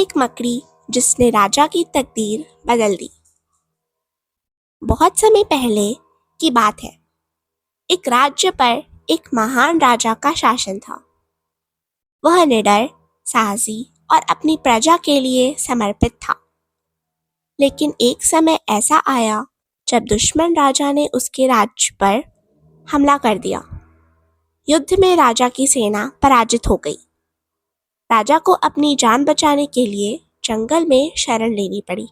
एक मकड़ी जिसने राजा की तकदीर बदल दी। बहुत समय पहले की बात है। एक राज्य पर एक महान राजा का शासन था। वह निडर, साहसी और अपनी प्रजा के लिए समर्पित था। लेकिन एक समय ऐसा आया जब दुश्मन राजा ने उसके राज्य पर हमला कर दिया। युद्ध में राजा की सेना पराजित हो गई। राजा को अपनी जान बचाने के लिए जंगल में शरण लेनी पड़ी।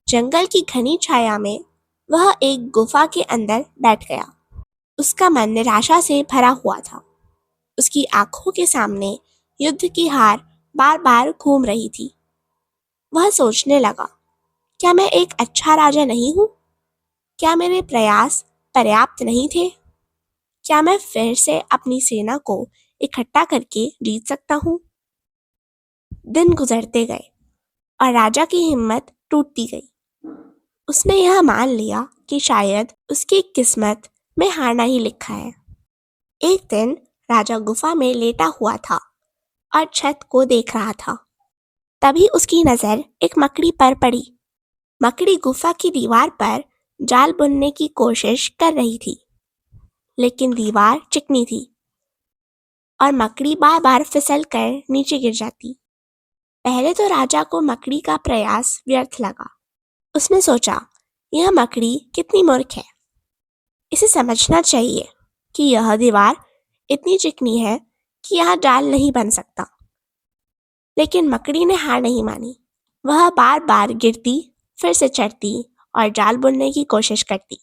जंगल की घनी छाया में वह एक गुफा के अंदर बैठ गया। उसका मन निराशा से भरा हुआ था। उसकी आंखों के सामने युद्ध की हार बार बार घूम रही थी। वह सोचने लगा, क्या मैं एक अच्छा राजा नहीं हूँ? क्या मेरे प्रयास पर्याप्त नहीं थे? क्या मैं फिर से अपनी सेना को इकट्ठा करके जीत सकता हूँ? दिन गुजरते गए और राजा की हिम्मत टूटती गई। उसने यह मान लिया कि शायद उसकी किस्मत में हारना ही लिखा है। एक दिन राजा गुफा में लेटा हुआ था और छत को देख रहा था। तभी उसकी नजर एक मकड़ी पर पड़ी। मकड़ी गुफा की दीवार पर जाल बुनने की कोशिश कर रही थी, लेकिन दीवार चिकनी थी और मकड़ी बार बार फिसल कर नीचे गिर जाती। पहले तो राजा को मकड़ी का प्रयास व्यर्थ लगा। उसने सोचा, यह मकड़ी कितनी मूर्ख है। इसे समझना चाहिए कि यह दीवार इतनी चिकनी है कि यहाँ जाल नहीं बन सकता। लेकिन मकड़ी ने हार नहीं मानी। वह बार बार गिरती, फिर से चढ़ती और जाल बुनने की कोशिश करती।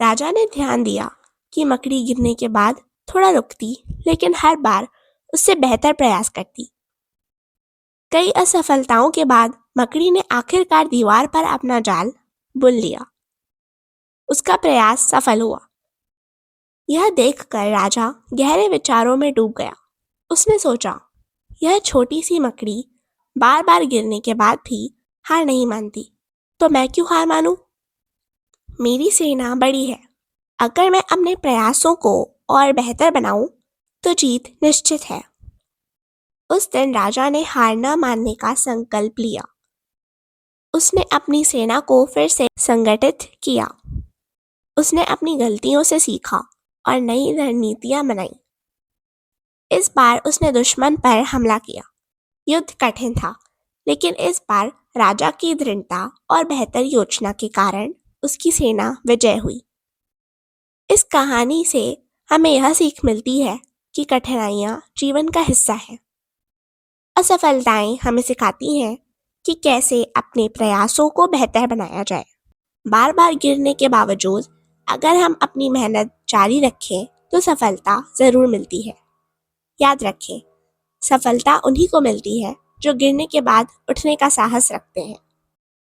राजा ने ध्यान दिया कि मकड़ी गिरने के बाद थोड़ा रुकती, लेकिन हर बार उससे बेहतर प्रयास करती। कई असफलताओं के बाद मकड़ी ने आखिरकार दीवार पर अपना जाल बुन लिया। उसका प्रयास सफल हुआ। यह देखकर राजा गहरे विचारों में डूब गया। उसने सोचा, यह छोटी सी मकड़ी बार बार गिरने के बाद भी हार नहीं मानती, तो मैं क्यों हार मानूं? मेरी सेना बड़ी है। अगर मैं अपने प्रयासों को और बेहतर बनाऊं, तो जीत निश्चित है। उस दिन राजा ने हार न मानने का संकल्प लिया। उसने अपनी सेना को फिर से संगठित किया। उसने अपनी गलतियों से सीखा और नई रणनीतियां बनाई। इस बार उसने दुश्मन पर हमला किया। युद्ध कठिन था, लेकिन इस बार राजा की दृढ़ता और बेहतर योजना के कारण उसकी सेना विजय हुई। इस कहानी से हमें यह सीख मिलती है कि कठिनाइयां जीवन का हिस्सा है। असफलताएं हमें सिखाती हैं कि कैसे अपने प्रयासों को बेहतर बनाया जाए। बार बार गिरने के बावजूद अगर हम अपनी मेहनत जारी रखें तो सफलता जरूर मिलती है। याद रखें, सफलता उन्हीं को मिलती है जो गिरने के बाद उठने का साहस रखते हैं।